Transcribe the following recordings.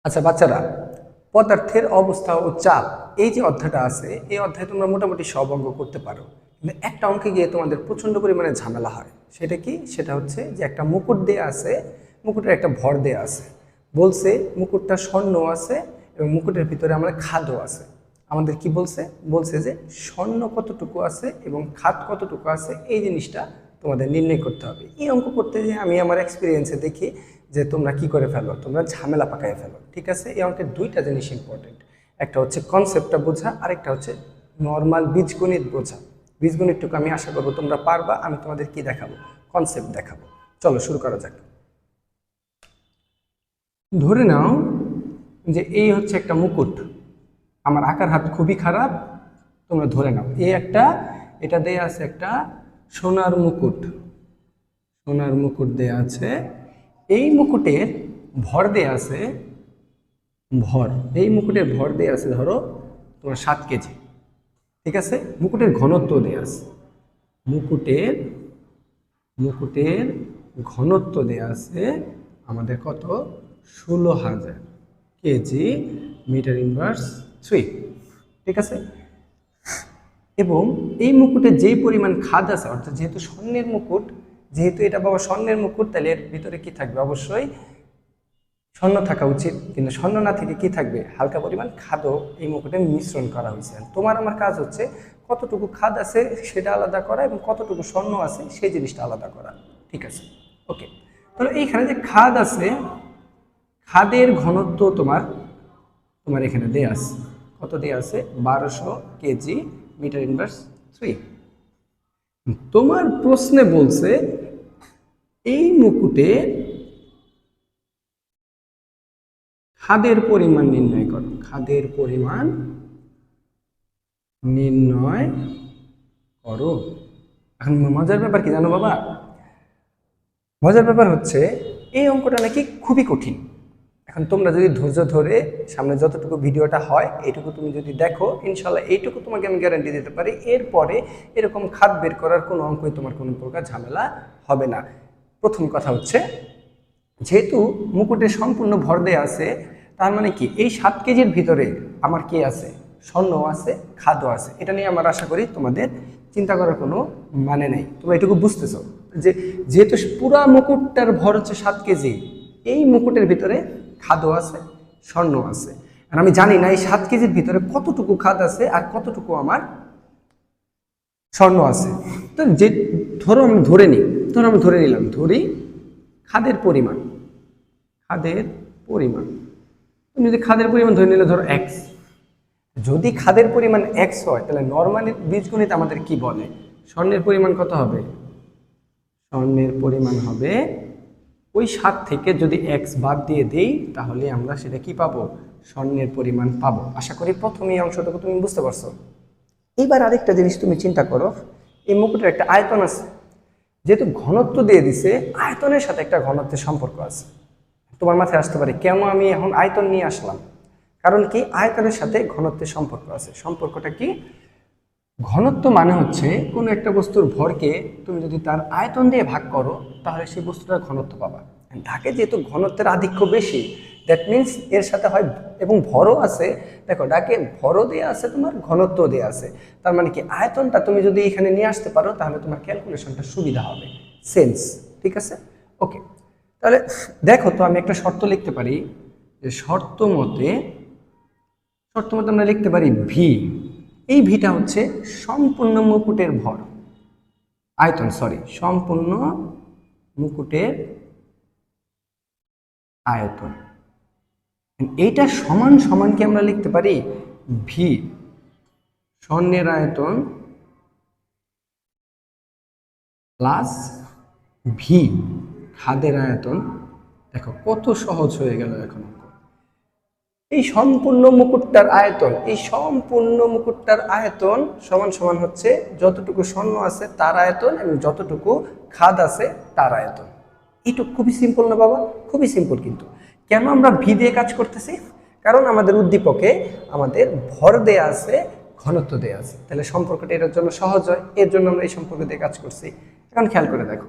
আচ্ছা বাচ্চারা, পদার্থের অবস্থা ও চাপ এই যে অধ্যায়টা আছে, এই অধ্যায়ে তোমরা মোটামুটি সব অঙ্ক করতে পারো, কিন্তু একটা অঙ্কে গিয়ে তোমাদের প্রচণ্ড পরিমাণে ঝামেলা হয়। সেটা কি? সেটা হচ্ছে যে একটা মুকুট দেয়া আছে, মুকুটের একটা ভর দেয়া আছে, বলছে মুকুটটা স্বর্ণ আছে এবং মুকুটের ভিতরে আমার খাদও আছে। আমাদের কি বলছে? বলছে যে স্বর্ণ কতটুকু আছে এবং খাদ কতটুকু আছে, এই জিনিসটা তোমাদের নির্ণয় করতে হবে। এই অঙ্ক করতে যে আমি আমার এক্সপিরিয়েন্সে দেখি যে তোমরা কি করে ফেলো, তোমরা ঝামেলা পাকায় ফেলো। ঠিক আছে, এই অঙ্কের দুইটা জিনিস ইম্পর্টেন্ট, একটা হচ্ছে কনসেপ্টটা বোঝা, আরেকটা হচ্ছে নর্মাল বীজগণিত বোঝা। বীজগণিতটুকু আমি আশা করবো তোমরা পারবা। আমি তোমাদের কি দেখাবো? কনসেপ্ট দেখাবো। চলো শুরু করা যাক। ধরে নাও যে এই হচ্ছে একটা মুকুট, আমার আঁকার হাত খুবই খারাপ, তোমরা ধরে নাও এই একটা, এটা দেয়া আছে একটা সোনার মুকুট, সোনার মুকুট দেয়া আছে। এই মুকুটের ভর দেয়া আছে, ভর, এই মুকুটের ভর দেয়া আছে ধরো তোমার 7 কেজি। ঠিক আছে, মুকুটের ঘনত্ব দেয়া আছে, মুকুটের মুকুটের ঘনত্ব দেয়া আছে আমাদের কত? 16,000 কেজি মিটার ইনভার্স 3। ঠিক আছে, এবং এই মুকুটে যেই পরিমাণ খাদ আছে, অর্থাৎ যেহেতু স্বর্ণের মুকুট, যেহেতু এটা বাবা স্বর্ণের মুকুট, তাহলে এর ভিতরে কি থাকবে? অবশ্যই স্বর্ণ থাকা উচিত, কিন্তু স্বর্ণ না থেকে কি থাকবে? হালকা পরিমাণ খাদও এই মুকুটে মিশ্রণ করা হয়েছে। তোমার আমার কাজ হচ্ছে কতটুকু খাদ আছে সেটা আলাদা করা এবং কতটুকু স্বর্ণ আছে সেই জিনিসটা আলাদা করা। ঠিক আছে, ওকে। তাহলে এইখানে যে খাদ আছে, খাদের ঘনত্ব তোমার তোমার এখানে দেয়া আছে, কত দেয়া আছে? 1200 কেজি মিটার ইনভার্স 3। তোমার প্রশ্নে বলছে এই মুকুটে খাদের পরিমাণ নির্ণয় করো, খাদের পরিমাণ নির্ণয় করো। এখন মজার ব্যাপার কি জানো বাবা? মজার ব্যাপার হচ্ছে এই অঙ্কটা নাকি খুবই কঠিন। এখন তোমরা যদি ধৈর্য ধরে সামনে যতটুকু ভিডিওটা হয় এইটুকু তুমি যদি দেখো, ইনশাল্লাহ এইটুকু তোমাকে আমি গ্যারান্টি দিতে পারি, এরপরে এরকম খাদ বের করার কোনো অঙ্কই তোমার কোনো প্রকার ঝামেলা হবে না। প্রথম কথা হচ্ছে, যেহেতু মুকুটের সম্পূর্ণ ভর দেয়া আছে, তার মানে কি এই 7 কেজির ভিতরে আমার কি আছে? স্বর্ণ আছে, খাদ্য আছে। এটা নিয়ে আমার আশা করি তোমাদের চিন্তা করার কোনো মানে নেই। তোমরা এটুকু বুঝতেছ যে যেহেতু পুরা মুকুটটার ভর হচ্ছে 7 কেজি, এই মুকুটের ভিতরে খাদ্য আছে, স্বর্ণ আছে। আর আমি জানি না এই 7 কেজির ভিতরে কতটুকু খাদ আছে আর কতটুকু আমার স্বর্ণ আছে। তো যে ধরো আমি ধরে নিই, ধরো আমি ধরে নিলাম, ধরি খাদের পরিমাণ, খাদের পরিমাণ, তুমি যদি খাদের পরিমাণ ধরে নিলে ধরো এক্স, যদি খাদের পরিমাণ এক্স হয় তাহলে নর্মালি বীজগণিত আমাদের কি বলে? স্বর্ণের পরিমাণ কত হবে? স্বর্ণের পরিমাণ হবে ওই 7 থেকে যদি এক্স বাদ দিয়ে দেই তাহলে আমরা সেটা কি পাবো? স্বর্ণের পরিমাণ পাবো। আশা করি প্রথমে এই অংশটুকু তুমি বুঝতে পারছো। এবার আরেকটা জিনিস তুমি চিন্তা করো, এই মুকুটের একটা আয়তন আছে, যেহেতু ঘনত্ব দিয়ে দিছে, আয়তনের সাথে একটা ঘনত্বের সম্পর্ক আছে। তোমার মাথায় আসতে পারে কেন আমি এখন আয়তন নিয়ে আসলাম? কারণ কি, আয়তনের সাথে ঘনত্বের সম্পর্ক আছে। সম্পর্কটা কি? ঘনত্ব মানে হচ্ছে কোনো একটা বস্তুর ভরকে তুমি যদি তার আয়তন দিয়ে ভাগ করো তাহলে সেই বস্তুটার ঘনত্ব পাবা। ঢাকে যেহেতু ঘনত্বের আধিক্য বেশি, দ্যাট মিনস এর সাথে হয় এবং ভরও আছে। দেখো ডাকে ভরও দেওয়া আছে, তোমার ঘনত্ব দেওয়া আছে। তার মানে কি, আয়তনটা তুমি যদি এখানে নিয়ে আসতে পারো তাহলে তোমার ক্যালকুলেশনটা সুবিধা হবে। সেন্স? ঠিক আছে, ওকে। তাহলে দেখো তো, আমি একটা শর্ত লিখতে পারি যে শর্ত মতে আমরা লিখতে পারি ভি। এই ভিটা হচ্ছে সম্পূর্ণ মুকুটের ভর, আয়তন, সরি, সম্পূর্ণ মুকুটের আয়তন। এইটা সমান সমান কি আমরা লিখতে পারি ভি স্বর্ণের আয়তন প্লাস ভি খাদের আয়তন। দেখো কত সহজ হয়ে গেল এখন। এই সম্পূর্ণ মুকুটটার আয়তন, এই সম্পূর্ণ মুকুটটার আয়তন সমান সমান হচ্ছে যতটুকু স্বর্ণ আছে তার আয়তন এবং যতটুকু খাদ আছে তার আয়তন। এইটুকু খুবই সিম্পল না বাবা? খুবই সিম্পল। কিন্তু কেন আমরা ভি দিয়ে কাজ করতেছি? কারণ আমাদের উদ্দীপকে আমাদের ভর দেয়া আছে, ঘনত্ব দেয়া আছে, তাহলে সম্পর্কটা এর জন্য সহজ হয়, এর জন্য আমরা এই সম্পর্ক দিয়ে কাজ করছি। এখন খেয়াল করে দেখো,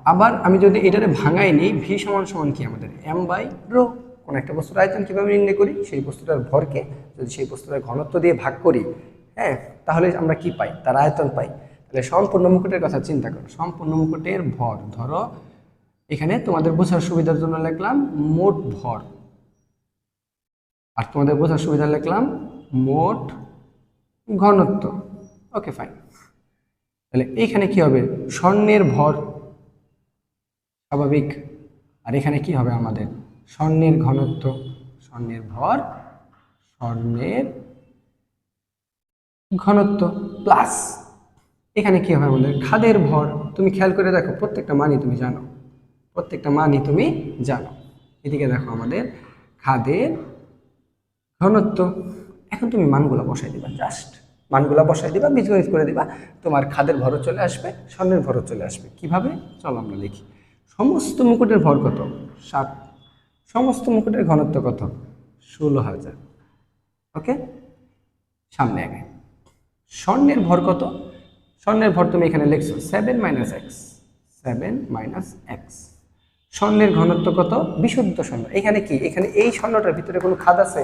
আবার আমি যদি এটারে ভাঙাই নিই, ভি সমান সমান কি আমাদের এম বাই রো। কোনো একটা বস্তুর আয়তন কীভাবে নির্ণয় করি, সেই বস্তুটার ভরকে যদি সেই বস্তুটার ঘনত্ব দিয়ে ভাগ করি, হ্যাঁ, তাহলে আমরা কি পাই, তার আয়তন পাই। তাহলে সম্পূর্ণ মুকুটের কথা চিন্তা করো, সম্পূর্ণ মুকুটের ভর ধরো, এখানে তোমাদের বোঝার সুবিধার জন্য লিখলাম মোট ভর, আর তোমাদের বোঝার সুবিধা লিখলাম মোট ঘনত্ব। Okay fine. তাহলে এইখানে কি হবে, স্বর্ণের ভর স্বাভাবিক, আর এখানে কি হবে আমাদের স্বর্ণের ঘনত্ব, স্বর্ণের ভর স্বর্ণের ঘনত্ব প্লাস এখানে কি হবে আমাদের খাদের ভর। তুমি খেয়াল করে দেখো প্রত্যেকটা মানই তুমি জানো, প্রত্যেকটা মানই তুমি জানো। এদিকে দেখো আমাদের খাদের ঘনত্ব। এখন তুমি মানগুলো বসাই দিবা, জাস্ট মানগুলো বসাই দিবা, বীজগণিত করে দিবা, তোমার খাদের ভরও চলে আসবে, স্বর্ণের ভরও চলে আসবে। কিভাবে, চলো আমরা লিখি। সমস্ত মুকুটের ভর কত 7, সমস্ত মুকুটের ঘনত্ব কত 16,000। ওকে, সামনে আগে স্বর্ণের ভর কত, স্বর্ণের ভর তুমি এখানে লিখছো 7 - x, 7 - x। স্বর্ণের ঘনত্ব কত, বিশুদ্ধ স্বর্ণ। এখানে কি, এখানে এই স্বর্ণটার ভিতরে কোনো খাদ আছে,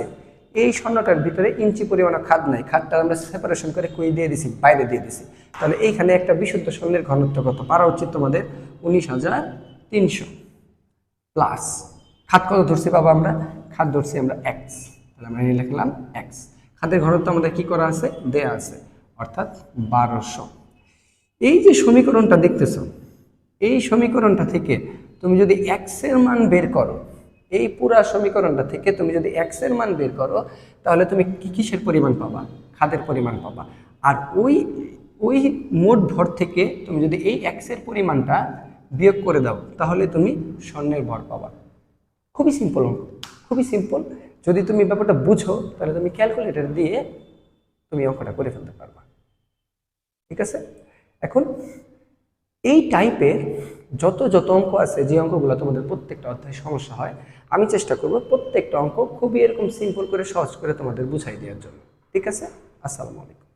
এই স্বর্ণটার ভিতরে ইঞ্চি পরিমাণ খাদ নাই, খাদটা আমরা সেপারেশন করে কই দিয়ে দিছি, বাইরে দিয়ে দিছি। তাহলে এইখানে একটা বিশুদ্ধ স্বর্ণের ঘনত্ব কত পারা উচিত তোমাদের 19,300 প্লাস খাদ কত ধরছি বাবা, আমরা খাদ ধরছি আমরা x, তাহলে আমরা লিখলাম x। খাদের ঘনত্ব আমাদের কি করা আছে, দেয়া আছে, অর্থাৎ 1200। এই যে সমীকরণটা দেখতেছো, এই সমীকরণটা থেকে তুমি যদি x এর মান বের করো, এই পুরা সমীকরণটা থেকে তুমি যদি x এর মান বের করো, তাহলে তুমি কিসের পরিমাণ পাবা, খাদের পরিমাণ পাবা। আর ওই মোট ভর থেকে তুমি যদি এই x এর পরিমাণটা বিয়োগ করে দাও, তাহলে তুমি স্বর্ণের ভর পাবা। খুবই সিম্পল অঙ্ক, খুবই সিম্পল। যদি তুমি ব্যাপারটা বুঝো, তাহলে তুমি ক্যালকুলেটর দিয়ে তুমি অঙ্কটা করে ফেলতে পারবা। ঠিক আছে, এখন এই টাইপের যত যত অঙ্ক আছে, যে অঙ্কগুলো তোমাদের প্রত্যেকটা অধ্যায়ে সমস্যা হয়, আমি চেষ্টা করব প্রত্যেকটা অঙ্ক খুবই এরকম সিম্পল করে সহজ করে তোমাদের বুঝাই দেওয়ার জন্য। ঠিক আছে, আসসালামু আলাইকুম।